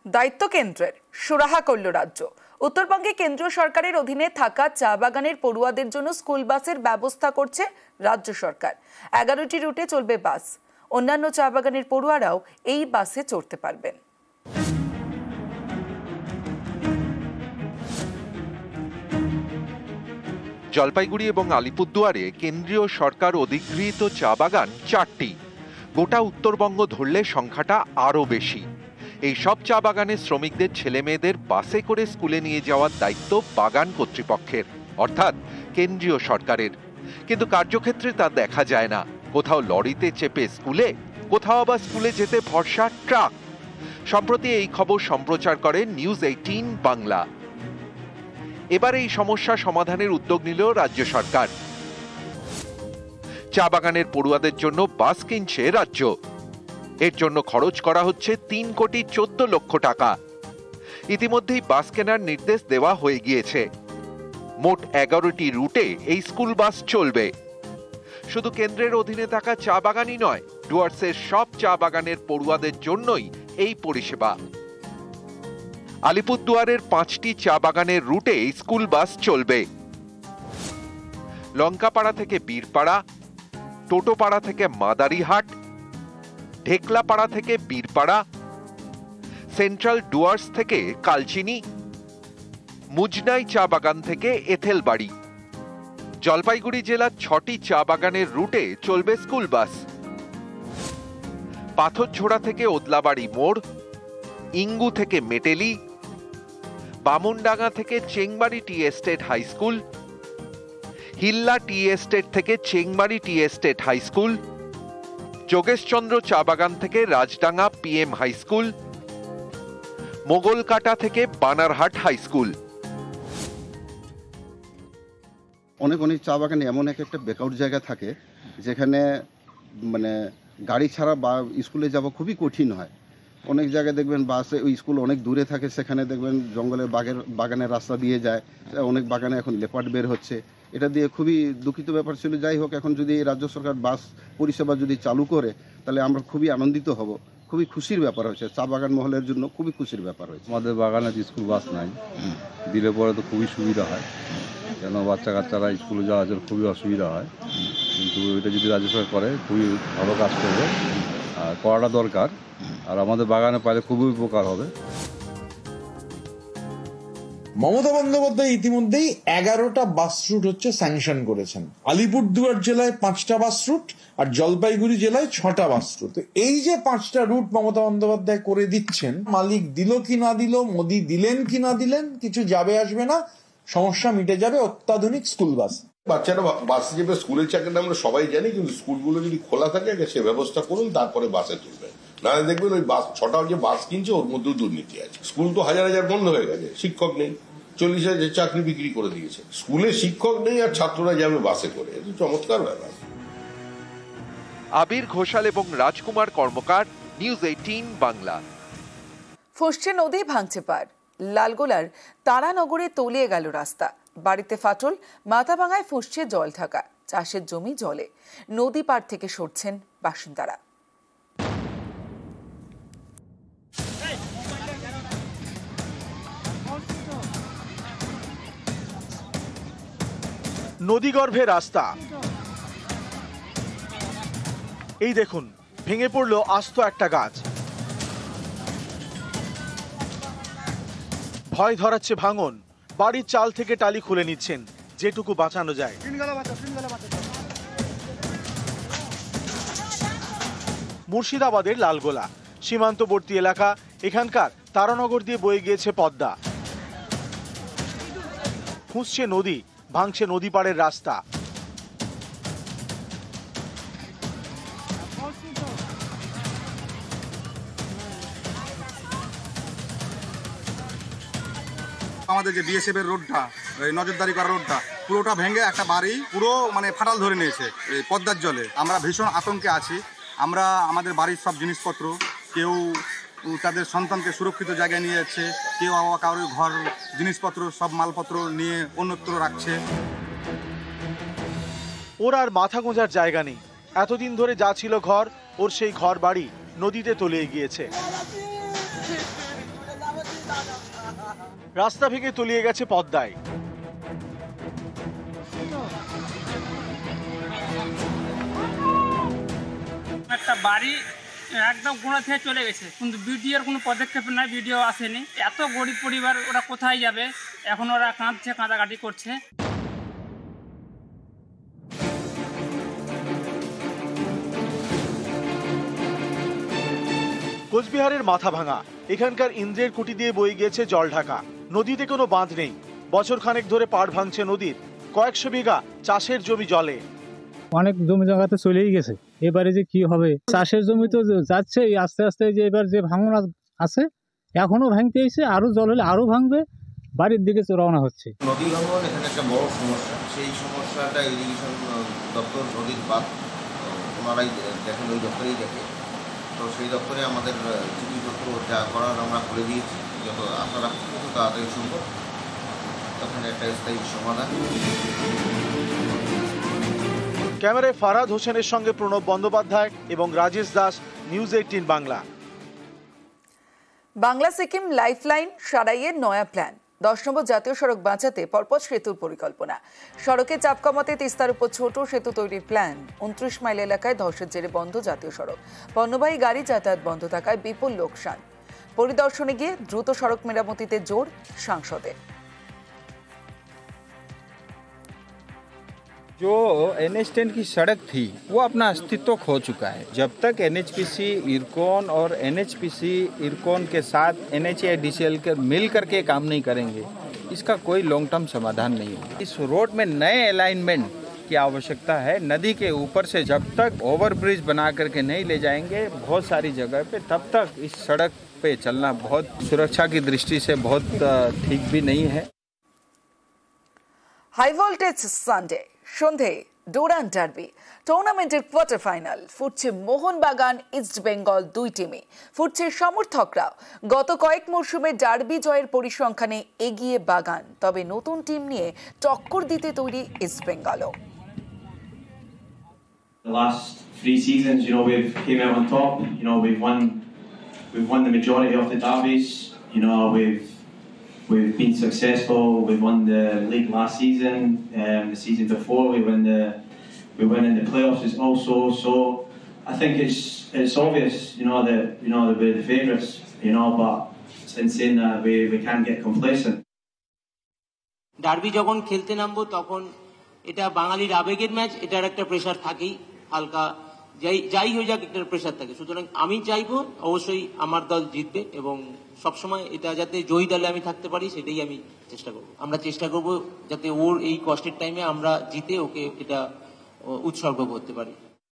দায়িত্ব কেন্দ্রের, সুরাহা করল রাজ্য। উত্তরবঙ্গে কেন্দ্রীয় সরকারের অধীনে থাকা চা বাগানের পড়ুয়াদের জন্য স্কুল বাসের ব্যবস্থা করছে রাজ্য সরকার। 11টি রুটে চলবে বাস। অন্যান্য চা বাগানের পড়ুয়ারাও এই বাসে চড়তে পারবেন। জলপাইগুড়ি এবং আলিপুরদুয়ারে কেন্দ্রীয় সরকার অধিগৃহীত চা বাগান 4টি। গোটা উত্তরবঙ্গ ধরলে সংখ্যাটা আরও বেশি। এই সব চা বাগানের শ্রমিকদের ছেলে মেয়েদের বাসে করে স্কুলে নিয়ে যাওয়ার দায়িত্ব বাগান কর্তৃপক্ষের, অর্থাৎ কেন্দ্রীয় সরকারের। কিন্তু কার্যক্ষেত্রে তা দেখা যায় না। কোথাও লরিতে চেপে স্কুলে, কোথাও আবার স্কুলে যেতে ভরসা ট্রাক। সম্প্রতি এই খবর সম্প্রচার করে নিউজ 18 বাংলা। এবার এই সমস্যা সমাধানের উদ্যোগ নিল রাজ্য সরকার। চা বাগানের পড়ুয়াদের জন্য বাস কিনছে রাজ্য। এর জন্য খরচ করা হচ্ছে 3,14 লক্ষ টাকা। ইতিমধ্যেই বাস কেনার নির্দেশ দেওয়া হয়ে গিয়েছে। মোট 11টি রুটে এই স্কুল বাস চলবে। শুধু কেন্দ্রের অধীনে থাকা চা বাগানই নয়, ডুয়ার্সের সব চা বাগানের পড়ুয়াদের জন্যই এই পরিষেবা। আলিপুরদুয়ারের 5টি চা বাগানের রুটে স্কুল বাস চলবে। লঙ্কাপাড়া থেকে বীরপাড়া, টোটোপাড়া থেকে মাদারিহাট, ঢেকলাপাড়া থেকে বীরপাড়া, সেন্ট্রাল ডুয়ার্স থেকে কালচিনি, মুজনাই চা বাগান থেকে এথেলবাড়ি। জলপাইগুড়ি জেলার 6টি চা বাগানের রুটে চলবে স্কুল বাস। পাথরঝোড়া থেকে ওদলাবাড়ি মোড়, ইঙ্গু থেকে মেটেলি, বামুনডাঙ্গা থেকে Chengbari tea estate high school, Hilla tea estate থেকে Chengbari tea estate high school, Jogeshchandra চা বাগান থেকে Rajdanga PM high school, Mogalkata থেকে বানারহাট হাই স্কুল। অনেক চা বাগানে এমন একটা ব্যাকআউট জায়গা থাকে যেখানে মানে গাড়ি ছাড়া বা স্কুলে যাওয়া খুবই কঠিন হয়। অনেক জায়গায় দেখবেন বাসে ওই স্কুল অনেক দূরে থাকে, সেখানে দেখবেন জঙ্গলের বাগানের রাস্তা দিয়ে যায়। অনেক বাগানে এখন লেপার্ড বের হচ্ছে। এটা দিয়ে খুবই দুঃখিত ব্যাপার ছিল। যাই হোক, এখন যদি রাজ্য সরকার বাস পরিষেবা যদি চালু করে তাহলে আমরা খুবই আনন্দিত হব। খুবই খুশির ব্যাপার হয়েছে, চা বাগান মহলের জন্য খুবই খুশির ব্যাপার হয়েছে। আমাদের বাগানে স্কুল বাস নাই, দিলে পরে তো খুবই সুবিধা হয়, কেন বাচ্চা কাচ্চারা স্কুলে যাওয়ার জন্য খুবই অসুবিধা হয়। কিন্তু এটা যদি রাজ্য সরকার করে খুবই ভালো কাজ করবে, আর করাটা দরকার। আর আমাদের বাগানে পাইলে খুবই উপকার হবে। মমতা বন্দ্যোপাধ্যায় ইতিমধ্যেই 11টা বাস রুট স্যাংশন করেছেন। আলিপুরদুয়ার জেলায় 5টা বাস রুট আর জলপাইগুড়ি জেলায় 6টা বাস রুট। এই যে 5টা রুট মমতা বন্দ্যোপাধ্যায় করে দিচ্ছেন, মালিক দিল কি না দিল, মোদি দিলেন কি না দিলেন, কিছু যাবে আসবে না, সমস্যা মিটে যাবে অত্যাধুনিক স্কুল বাস। বাচ্চারা বাসে যাবে, স্কুলের চাকরিটা আমরা সবাই জানি, কিন্তু স্কুলগুলো যদি খোলা থাকে সে ব্যবস্থা করুন, তারপরে বাসে তুলবে। নাহলে দেখবেন ওই বাস 6টা যে বাস কিনছে ওর মধ্যেও দুর্নীতি আছে। স্কুল তো হাজার হাজার বন্ধ হয়ে গেছে, শিক্ষক নেই, 40,000 চাকরি বিক্রি করে দিয়েছে। স্কুলে শিক্ষক নেই আর ছাত্ররা যাবে বাসে করে, এটা চমৎকার ব্যাপার। আবির ঘোষাল এবং রাজকুমার কর্মকার, নিউজ 18 বাংলা। ফুসছে নদী, ভাঙছে পার। লালগোলার তারানগরে তলিয়ে গেল রাস্তা। বাড়িতে ফাটল, মাথাভাঙায় ফুসছে জল থাকা। চাষের জমি জলে। নদী পার থেকে সরছেন বাসিন্দারা। নদীগর্ভে রাস্তা। এই দেখুন, ভেঙে পড়লো আস্ত একটা গাছ। ভয় ধরাচ্ছে ভাঙন। বাড়ির চাল থেকে টালি খুলে নিচ্ছেন যেটুকু বাঁচানো যায়। মুর্শিদাবাদের লালগোলা সীমান্তবর্তী এলাকা। এখানকার তারানগর দিয়ে বয়ে গিয়েছে পদ্মা। ফুঁসছে নদী, ভাঙছে নদী পাড়ের রাস্তা। আমাদের যে বিএসএফ এর রোডটা, নজরদারি করা রোডটা, পুরোটা ভেঙে একটা বাড়ি পুরো ফাটাল ধরে নিয়েছে এই পদ্মার জলে। আমরা ভীষণ আতঙ্কে আছি। আমরা আমাদের বাড়ির সব জিনিসপত্র, কেউ তাদের সন্তানকে সুরক্ষিত জায়গায় নিয়ে যাচ্ছে, কেউ আবার কারোর ঘর জিনিসপত্র সব মালপত্র নিয়ে অন্যত্র রাখছে। ওর আর মাথা গোঁজার জায়গা নেই। এতদিন ধরে যা ছিল ঘর, ওর সেই ঘর বাড়ি নদীতে তলিয়ে গিয়েছে। রাস্তা ভেঙে তলিয়ে গেছে পদ্মায়। একটা বাড়ি একদম গোড়া থেকে চলে গেছে, কিন্তু বিডিওর কোনো পদক্ষেপ নাই, বিডিও আসেনি। এত গরিব পরিবার, ওরা কোথায় যাবে? এখন ওরা কাঁদছে, কাঁদাকাটি করছে। কোচবিহারের মাথা ভাঙা, এখানকার ইন্দ্রের কুটি দিয়ে বয়ে গিয়েছে জল ঢাকা। নদীতে কোনো বাঁধ নেই, বছর খানেক ধরে পাড় ভাঙছে নদীর। কয়েকশো বিঘা চাষের জমি জলে। অনেক জমি জায়গাতে চলেই গেছে, এবারে যে কি হবে? চাষের জমি তো যাচ্ছে আস্তে আস্তে, যে এবার যে ভাঙন আছে এখনো ভাঙতে এসে, আরো জল হলে আরো ভাঙবে, বাড়ির দিকে রওনা হচ্ছে। নদী ভাঙন এখানে একটা বড় সমস্যা। সেই সমস্যাটা ইরিগেশন দপ্তর, নদীর বাঁধ ওনারাই দেখেন, ওই দপ্তরেই দেখে। তো সেই দপ্তরে আমাদের চিঠিপত্র যা করার আমরা করে দিয়েছি, যত আশা রাখছি যত তাড়াতাড়ি সম্ভব তখন একটা স্থায়ী সমাধান। ক্যামেরায় ফারাদ হোসেনের সঙ্গে প্রণব বন্দ্যোপাধ্যায় এবং রাজেশ দাস, নিউজ 18 বাংলা। বাংলা সিকিম লাইফলাইন সারাইয়ের নয়া প্ল্যান। 10 নম্বর জাতীয় সড়ক বাঁচাতে পরপর সেতুর পরিকল্পনা। সড়কে চাপ কমাতে তিস্তার উপর ছোট সেতু তৈরির প্ল্যান। 29 মাইল এলাকায় ধসের জেরে বন্ধ জাতীয় সড়ক। পণ্যবাহী গাড়ি যাতায়াত বন্ধ থাকায় বিপুল লোকসান। পরিদর্শনে গিয়ে দ্রুত সড়ক মেরামতিতে জোর সাংসদের। जो NH10 की सड़क थी वो अपना अस्तित्व खो चुका है। जब तक NHPC इरकॉन और NHPC इरकॉन के साथ NHAIDCL के मिल करके काम नहीं करेंगे, इसका कोई लॉन्ग टर्म समाधान नहीं होगा। इस रोड में नए अलाइनमेंट की आवश्यकता है। नदी के ऊपर से जब तक ओवरब्रिज बना करके नहीं ले जाएंगे बहुत सारी जगह पे, तब तक इस सड़क पे चलना बहुत सुरक्षा की दृष्टि से बहुत ठीक भी नहीं है। হাই ভোল্টেজ সানডে সন্ধে ডুরান্ড ডার্বি টুর্নামেন্টের কোয়ার্টার ফাইনাল। ফুটছে মোহনবাগান ইস্ট বেঙ্গল দুই টিমে, ফুটছে সমর্থকরাও। গত কয়েক মরশুমে ডার্বি জয়ের পরিসংখ্যানে এগিয়ে বাগান, তবে নতুন টিম নিয়ে টক্কর দিতে তৈরি east বেঙ্গলও। The last 3 seasons, we've came out on top. We've won the majority of the derbies. We've been successful. We won the league last season. The season before, we went in the playoffs also. So I think it's obvious, that we're the favourites. But in saying that, we can't get complacent. Derby যখন খেলতে নামবো তখন এটা বাঙালির আবেগের match, এটার একটা pressure থাকেই, হালকা যাই হয়ে যাক একটা প্রেশার থাকে। সুতরাং আমি চাইবো অবশ্যই আমার দল জিতবে এবং সবসময় এটা যাতে জয়ী দলে আমি থাকতে পারি সেটাই আমি চেষ্টা করব। আমরা চেষ্টা করব যাতে ওর এই কষ্টের টাইমে আমরা জিতে ওকে এটা উৎসর্গ করতে পারি।